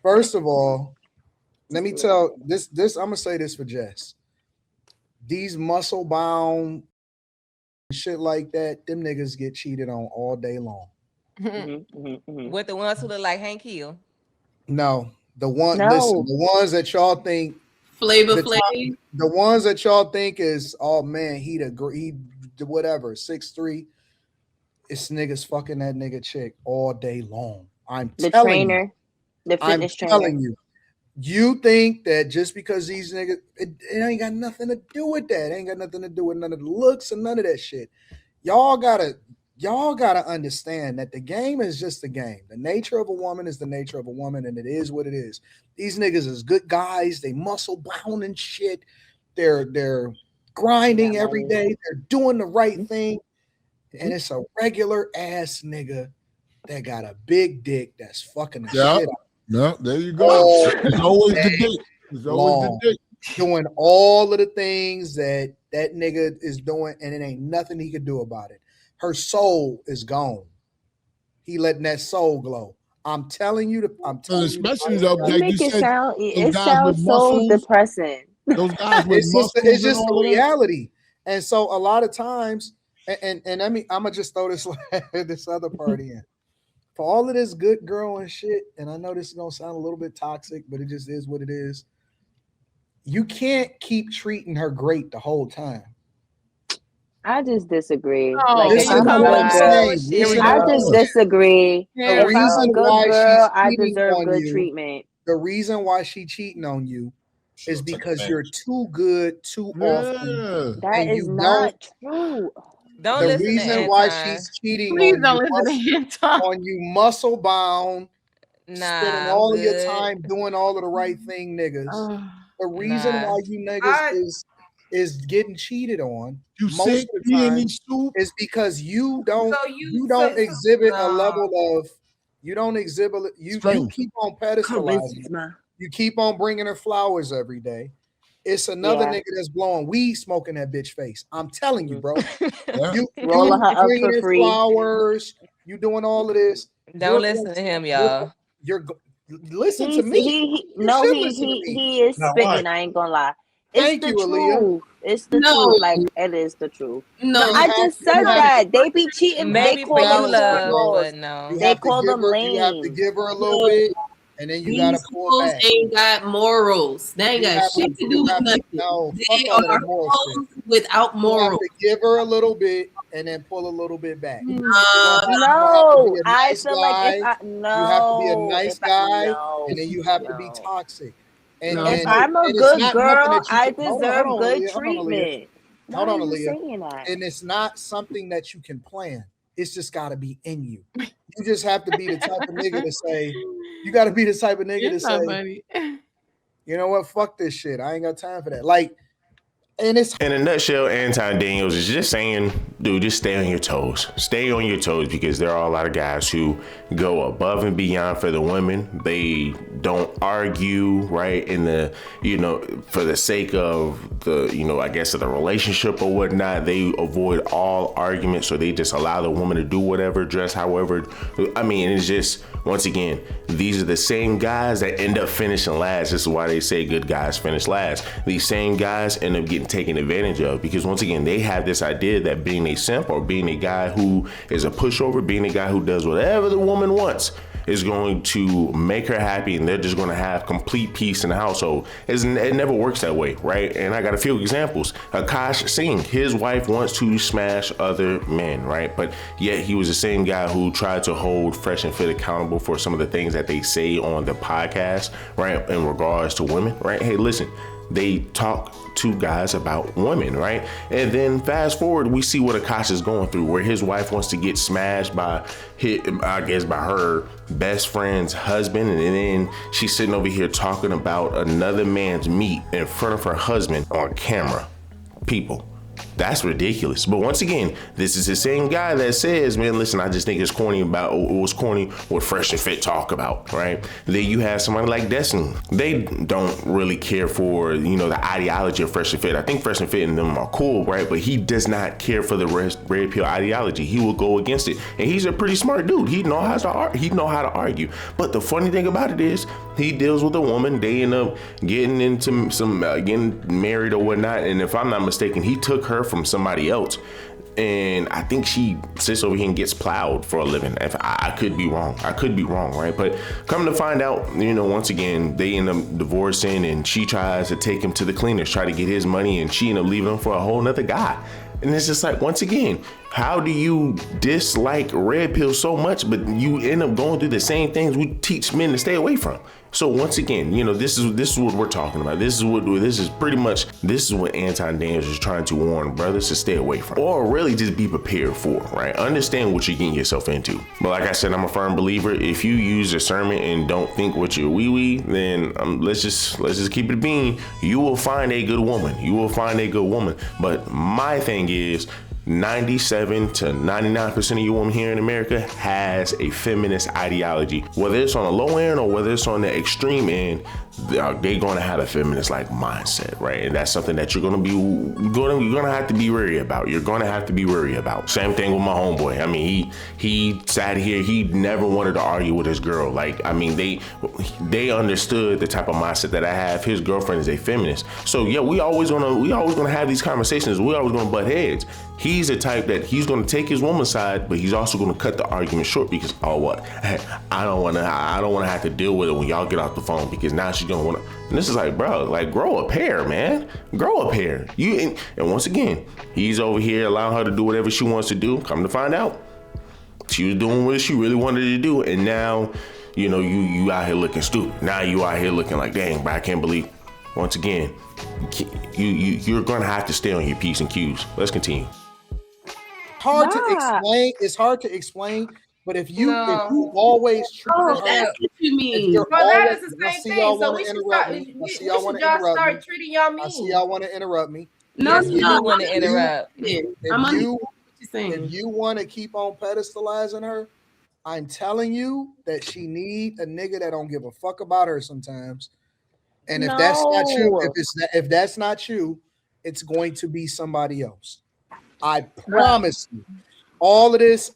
First of all, let me tell this. I'm gonna say this for Jess. These muscle bound shit like that, them niggas get cheated on all day long. With the ones who look like Hank Hill. No, listen, No. the ones that y'all think Flavor the Flav. the ones that y'all think is, oh man, he whatever 6'3". It's niggas fucking that nigga chick all day long. The Telling you, trainer, the I'm fitness trainer. telling you. You think that just because these niggas, it ain't got nothing to do with that. It ain't got nothing to do with none of the looks and none of that shit. Y'all gotta understand that the game is just a game. The nature of a woman is the nature of a woman, and it is what it is. These niggas is good guys. They muscle bound and shit. They're grinding every day. They're doing the right thing, and it's a regular ass nigga that got a big dick that's fucking the shit out. No, there you go. It's always the dick. It's always the dick. Doing all of the things that nigga is doing, and it ain't nothing he could do about it. Her soul is gone. He letting that soul glow. I'm telling you, especially though, You make it sound. It sounds so depressing. Those guys with it's just the reality. And so a lot of times, and I mean, I'm gonna just throw this this other party in. For all of this good girl and shit, and I know this is gonna sound a little bit toxic, but it just is what it is. You can't keep treating her great the whole time. I just disagree. I just disagree. If I'm a good girl, I deserve good treatment. The reason why she's cheating on you is because you're too good too often. That is not true. Don't the listen reason to why Anton. she's cheating on you muscle bound, spending all of good. your time doing all of the right thing, niggas. The reason why you niggas is getting cheated on most of the time is because you don't exhibit a level of you keep on pedestalizing. You keep on bringing her flowers every day. It's another nigga that's blowing weed, smoking that bitch face. I'm telling you, bro. You rolling her up bringing for her free. Flowers. You doing all of this. Don't listen to him, y'all. Listen to me. He is spitting. I ain't gonna lie. It's the truth. It's the truth. Like it is the truth. No, I just said that they be cheating. Maybe they call them love, no. They call them lame. You have to give her a little bit, and then you gotta pull back. Ain't got morals. They ain't got shit to do with nothing. They are hoes without morals. You have to give her a little bit and then pull a little bit back. No, I feel like you have to be a nice guy, and then you have to be toxic. And if I'm a good girl, I deserve good treatment. Hold on, Aaliyah. And it's not something that you can plan. It's just got to be in you. You just have to be the type of nigga to say, you got to be the type of nigga to say, you know what, fuck this shit. I ain't got time for that. Like, and it's in a nutshell, Anton Daniels is just saying, dude, just stay on your toes. Stay on your toes, because there are a lot of guys who go above and beyond for the women. They don't argue, right, in the, for the sake of the, I guess of the relationship or whatnot. They avoid all arguments, so they just allow the woman to do whatever, dress however. I mean, it's just, once again, these are the same guys that end up finishing last. This is why they say good guys finish last. These same guys end up getting taken advantage of, because once again, they have this idea that being a simp or being a guy who is a pushover, being a guy who does whatever the woman wants is going to make her happy, and they're just going to have complete peace in the household. It never works that way, right? And I got a few examples. Akash Singh, his wife wants to smash other men, right? But yet he was the same guy who tried to hold Fresh and Fit accountable for some of the things that they say on the podcast, right, in regards to women, right? Hey, listen, they talk to guys about women, right? And then fast forward, we see what Akash is going through, where his wife wants to get smashed by her best friend's husband, and then she's sitting over here talking about another man's meat in front of her husband on camera. People, that's ridiculous. But once again, this is the same guy that says, man, listen, I just think it's corny what Fresh and Fit talk about, right? Then you have somebody like Destiny. They don't really care for, the ideology of Fresh and Fit. I think Fresh and Fit and them are cool, right? But he does not care for the red pill ideology. He will go against it. And he's a pretty smart dude. He know how to argue. But the funny thing about it is, He deals with a woman. They end up getting into some getting married or whatnot. And if I'm not mistaken, he took her from somebody else. And I think she sits over here and gets plowed for a living. If I could be wrong. I could be wrong, right? But come to find out, once again, they end up divorcing, and she tries to take him to the cleaners, try to get his money, and she end up leaving him for a whole nother guy. And it's just like, once again, how do you dislike red pill so much, but you end up going through the same things we teach men to stay away from? So once again, this is what we're talking about. This is what Anton Daniels is trying to warn brothers to stay away from, or really just be prepared for, right? Understand what you're getting yourself into. But like I said, I'm a firm believer. If you use discernment and don't think with your wee, then let's just keep it a bean. You will find a good woman. You will find a good woman. But my thing is, 97 to 99% of you women here in America has a feminist ideology. Whether it's on the low end or whether it's on the extreme end, they're going to have a feminist like mindset, right? And that's something that you're going to have to be wary about. You're going to have to be wary about. Same thing with my homeboy. I mean, he sat here. He never wanted to argue with his girl. Like, I mean, they understood the type of mindset that I have. His girlfriend is a feminist. So yeah, we always gonna have these conversations. We always gonna butt heads. He's the type that he's going to take his woman's side, but he's also going to cut the argument short because, I don't want to have to deal with it when y'all get off the phone, because now she's going to want to. And this is like, bro, like, grow a pair, man. Grow a pair. And once again, he's over here allowing her to do whatever she wants to do. Come to find out, she was doing what she really wanted to do, and now, you out here looking stupid. Now you out here looking like, dang, bro, I can't believe. Once again, you're going to have to stay on your P's and Q's. Let's continue. It's hard to explain, but if you always treat that's what you mean. That is the same thing. So we should start treating y'all mean. I see y'all want to interrupt me. No, you want to interrupt. If you want to keep on pedestalizing her, I'm telling you that she need a nigga that don't give a fuck about her sometimes. And if that's not you, if that's not you, it's going to be somebody else. I promise you. All of this,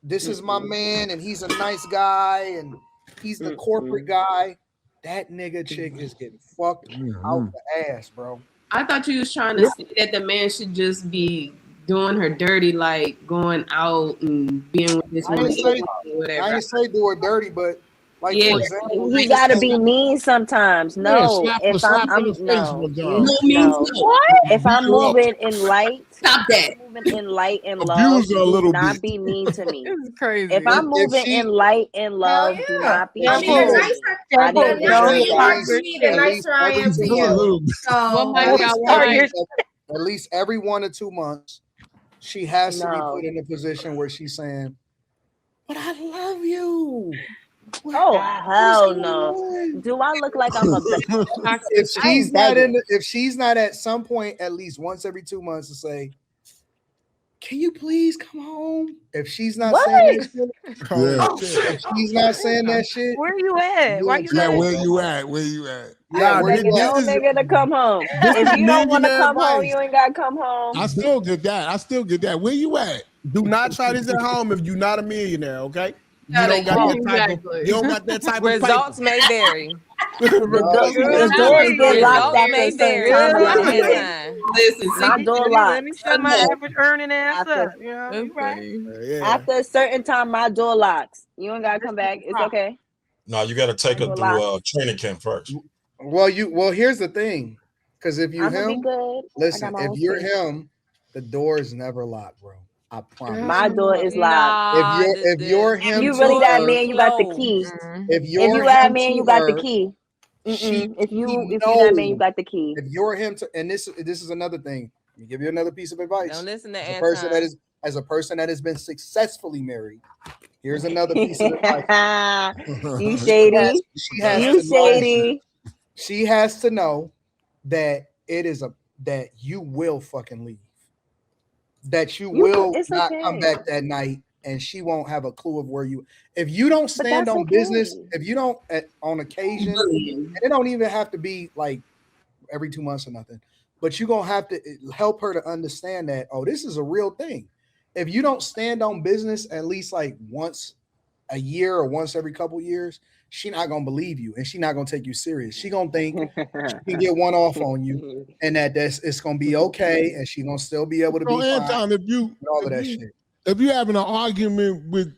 this is my man, and he's a nice guy, and he's the corporate guy. That nigga chick is getting fucked out the ass, bro. I thought you was trying to say that the man should just be doing her dirty, like going out and being with this woman. I didn't say do her dirty, but like, for example, you gotta be mean sometimes. No, if I'm moving in light, stop that. Moving in light and love, do not be mean to me. This is crazy. If I'm moving in light and love, do not be mean to me. At least every 1 or 2 months, she has to be put in a position where she's saying, "But I love you." Oh hell no! Do I look like I'm a? If she's not at some point at least once every 2 months to say, "Can you please come home?" If she's not saying that shit, if she's not saying that shit, where you at? Where you at? Yeah, nigga to come home. If you don't want to come home, you ain't gotta come home. I still get that. Where you at? Do not try this at home if you're not a millionaire, okay? You don't got that type of results may vary. The doors get locked at the same time. Listen, my door locked. Let me set my average earning ass up. After a certain time, my door locks. You don't gotta come back. It's okay. No, you got to take her through training camp first. Well, here's the thing, because if you're him, listen, if you're him, the door is never locked, bro. I promise. My door is locked. If you're him, you really that man, you got the key. If you that man, you got the key. If you that man, you got the key. If you're him, and this is another thing. Let me give you another piece of advice. Don't listen to as a person that has been successfully married. Here's another piece of advice. You shady. She has to know that that you will fucking leave. That you will not come back that night, and she won't have a clue of where you. If you don't stand on business, if you don't on occasion, and it don't even have to be like every 2 months or nothing, but you're gonna have to help her to understand that, oh, this is a real thing. If you don't stand on business at least like once a year or once every couple years, she not gonna believe you, and she not gonna take you serious. She gonna think she can get one off on you, and that's it's gonna be okay, and she gonna still be able to be Anton, fine. All of that shit. If you're having an argument with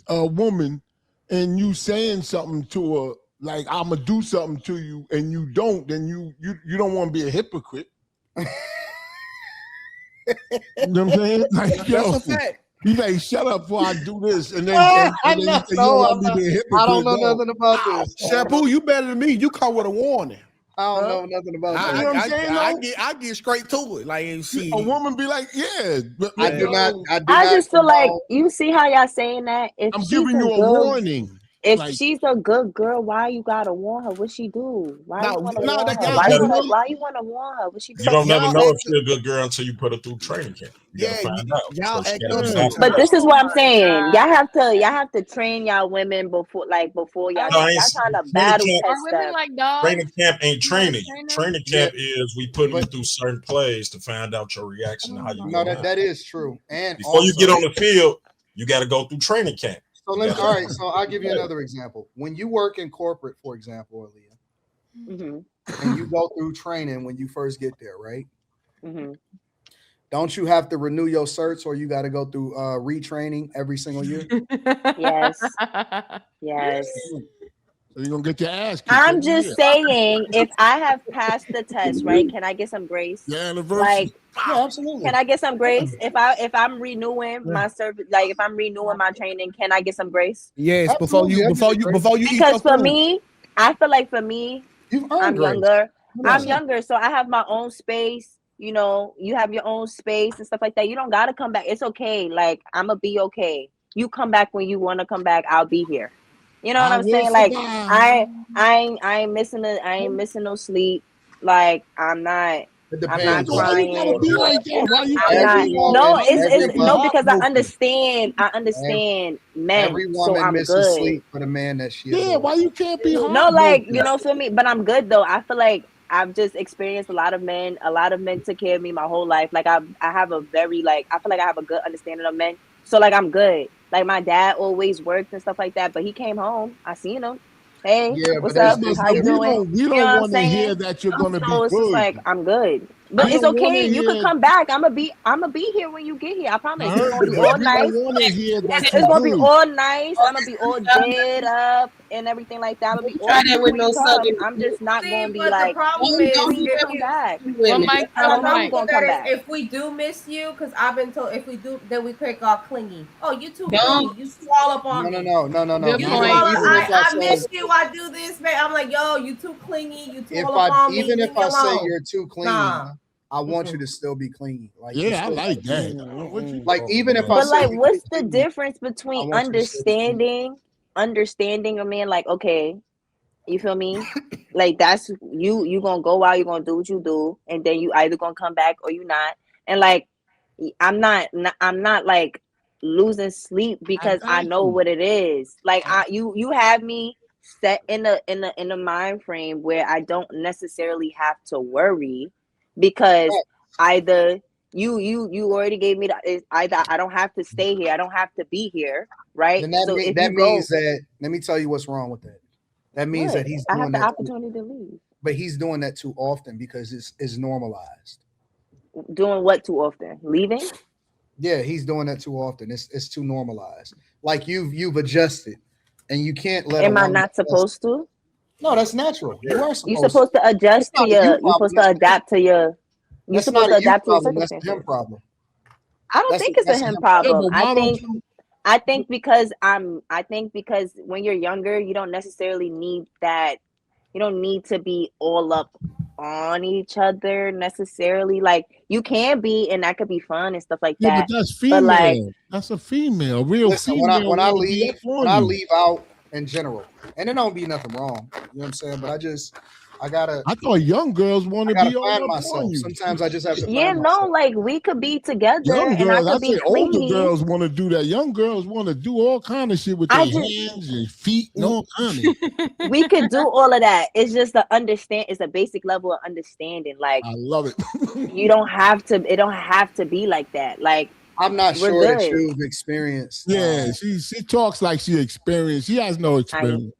a woman, and you saying something to her, like I'm gonna do something to you, and you don't, then you don't want to be a hypocrite. You know what I'm saying? Like, That's a fact. You like, shut up before I do this, and then, I you say you don't want me to be a hypocrite. I don't know nothing about this. Shampoo, you better than me. You come with a warning. I don't know nothing about that. You know what I'm saying? I get straight to it. Like, a woman be like, yeah. But, I do not. I just feel like you see how y'all saying that. If I'm giving you a warning. If she's a good girl, why you gotta warn her? What she do? Why you wanna warn her? Why you wanna warn her? What she do? You don't never know if she's a good girl until you put her through training camp. You gotta find out. But this is what I'm saying. Y'all have to train y'all women before y'all trying to battle test them. Training camp ain't training. Training camp is we put you through certain plays to find out your reaction and how you. No, that is true. And before you get on the field, you got to go through training camp. So all right. So I'll give you another example. When you work in corporate, for example, Aaliyah, and you go through training when you first get there, right? Don't you have to renew your certs, or you got to go through retraining every single year? Yes. Yes. So you're gonna get your ass kicked. I'm just saying, if I have passed the test, right? Can I get some grace? Yeah, like, yeah, absolutely. Can I get some grace if I'm renewing my service? Like, if I'm renewing my training, can I get some grace? Yes, before you because for me, I feel like for me, I'm younger. I'm younger, so I have my own space. You know, you have your own space and stuff like that. You don't gotta come back. It's okay. Like, I'ma be okay. You come back when you want to come back. I'll be here. You know what I'm saying? Like, I ain't missing no sleep. Like, I'm not crying. Because I understand men. Every so woman I'm misses good. sleep for the man that she is. Yeah, why you can't be hard? No, like, you know, feel me? But I'm good though. I feel like I've just experienced a lot of men took care of me my whole life. Like, I have a very, like, I feel like I have a good understanding of men. So, like, I'm good. Like, my dad always worked and stuff like that, but he came home. I seen him. Hey, what's up? How you doing? We don't want to hear that you're gonna be good. It's like, I'm good. But it's okay. You could come back. I'm gonna be here when you get here. I promise. It's gonna be all nice. It's gonna be all nice. I'm gonna be all dead up and everything like that. I'm gonna be all that with no southern. I'm just not gonna be but like, the problem is come back. If we do miss you, because I've been told if we do, then we click off clingy. Oh, you too clingy. You swall up on me. No. I miss you. I do this, man. I'm like, yo, you too clingy. You too all up on me. Even if I say you're too clingy, I want you to still be clean. Like, yeah, I like that. Like, even if I but like, what's the difference between understanding a man? Like, okay, you feel me? Like, that's you gonna go out, you gonna do what you do, and then you either gonna come back or you not. And like, I'm not like losing sleep because I know what it is. Like, you have me set in a mind frame where I don't necessarily have to worry. Because either you already gave me either I don't have to stay here, I don't have to be here, right? And that means that let me tell you what's wrong with that. That means that he's doing I have the opportunity to leave. But he's doing that too often because it's normalized. Doing what too often? Leaving? Yeah, he's doing that too often. It's too normalized. Like you've adjusted, and you can't let. Am I not supposed to? No, that's natural. You are supposed. You're supposed to adjust to your. You're supposed to adapt to your. You're supposed to adapt to your circumstances. That's a him problem. I don't think it's a him problem. I think because when you're younger, you don't necessarily need that. You don't need to be all up on each other necessarily. Like, you can be, and that could be fun and stuff like that. But that's female. But like, that's a female, real female. When I leave out in general, and there don't be nothing wrong. You know what I'm saying? But I thought young girls want to be all myself. Sometimes I just have to find myself. Like, we could be together. Young and girls, I could be older girls want to do that. Young girls want to do all kind of shit with their hands and feet and all kind of. We could do all of that. It's just it's a basic level of understanding. Like, I love it. You don't have to. It don't have to be like that. Like, I'm not sure that you've experienced. Yeah, she talks like she experienced. She has no experience.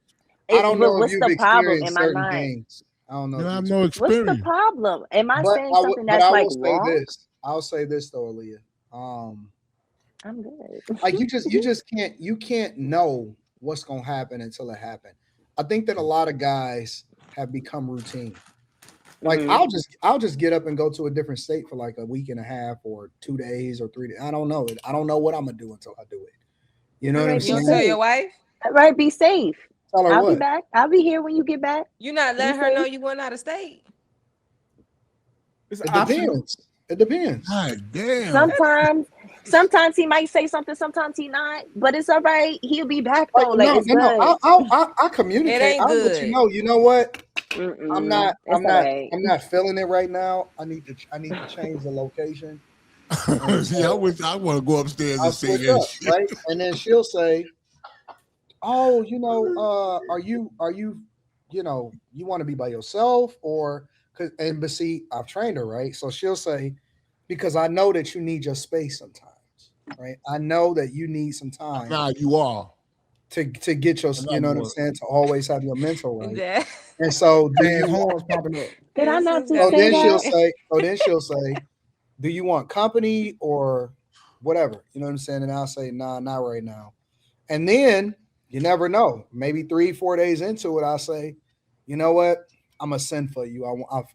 I don't know if What's you've the problem? experienced Am I certain not? things. I don't know. You If you have no What's the experience. problem? Am I saying something but that's I like will say wrong? this. I'll say this though, Aaliyah. I'm good. Like you just can't know what's gonna happen until it happens. I think that a lot of guys have become routine. Like I'll just get up and go to a different state for like a week and a half or 2 days or 3 days. I don't know it. I don't know what I'm gonna do until I do it. You know what I'm You saying? don't tell your wife? Right, be safe. Tell her I'll what? be back. I'll be here when you get back. You not letting her know you went out of state? It's It optional. depends. It depends. God damn. Sometimes he might say something, sometimes he not, but it's all right. He'll be back though. Like, Like it's good. I communicate. It ain't I'll let you good. know. You know what? I'm It's all right. feeling it right now. I need to change the location. See, I want to go upstairs I'll and say switch that up, shit. right? And then she'll say, "Oh, are you, you want to be by yourself or?" But see, I've trained her, right? So she'll say, "Because I know that you need your space sometimes, right? I know that you need some time." Nah, you are. To get your, you know what I'm saying, to always have your mental right. Yeah. And so Then horns popping up. Did I not just so say then she'll say, do you want company or whatever? You know what I'm saying? And I'll say, nah, not right now. And then you never know. Maybe 3-4 days into it, I'll say, you know what? I'm gonna send for you.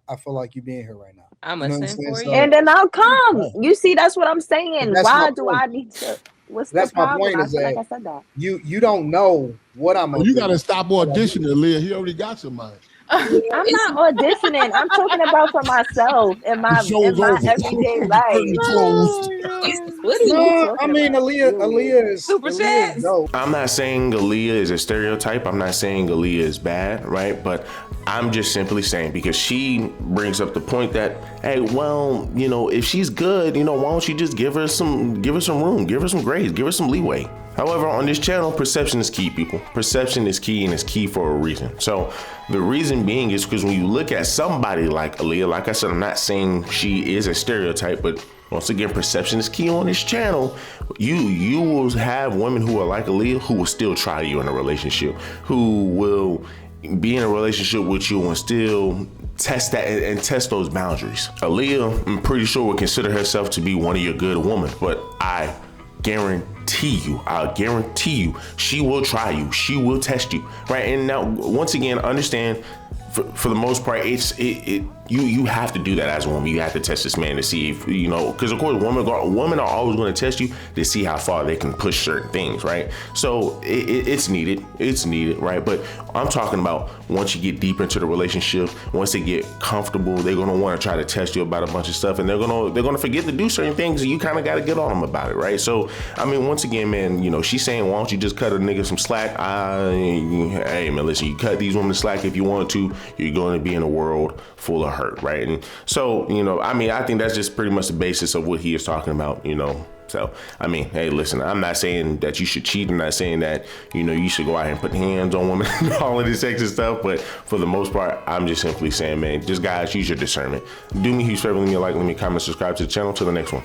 I feel like you being here right now. I'm gonna send for you. And then I'll come. You see, that's what I'm saying. Why do point. I need to? What's That's the problem? my point. I Is feel that like I said that. you don't know what I'm gonna You do. got to stop auditioning, Leah. He already got somebody. I'm not auditioning. I'm talking about for myself in my everyday life. What are you No, I talking mean about? Aaliyah is Super Aaliyah is dope. I'm not saying Aaliyah is a stereotype. I'm not saying Aaliyah is bad, right? But I'm just simply saying because she brings up the point that, hey, well, if she's good, why don't you just give her some room, give her some grace, give her some leeway. However, on this channel, perception is key, people. Perception is key, and it's key for a reason. So the reason being is because when you look at somebody like Aaliyah, like I said, I'm not saying she is a stereotype, but once again, perception is key on this channel. You will have women who are like Aaliyah who will still try you in a relationship, who will be in a relationship with you and still test that and test those boundaries. Aaliyah, I'm pretty sure, would consider herself to be one of your good women, but I guarantee you, she will try you. She will test you, right? And now, once again, understand, for the most part, you have to do that as a woman. You have to test this man to see if, because of course, women are always going to test you to see how far they can push certain things, right? So it's needed. It's needed, right? But I'm talking about once you get deep into the relationship, once they get comfortable, they're going to want to try to test you about a bunch of stuff, and they're going to forget to do certain things, and you kind of got to get on them about it, right? So, I mean, once again, man, she's saying, why don't you just cut a nigga some slack? Hey, man, listen, you cut these women slack if you want to, you're going to be in a world full of hurt, right? And so, I think that's just pretty much the basis of what he is talking about, So, I mean, hey, listen, I'm not saying that you should cheat. I'm not saying that, you should go out here and put hands on women and all of this extra stuff. But for the most part, I'm just simply saying, man, just guys, use your discernment. Do me a huge favor, leave me a like, leave me a comment, subscribe to the channel. Till the next one.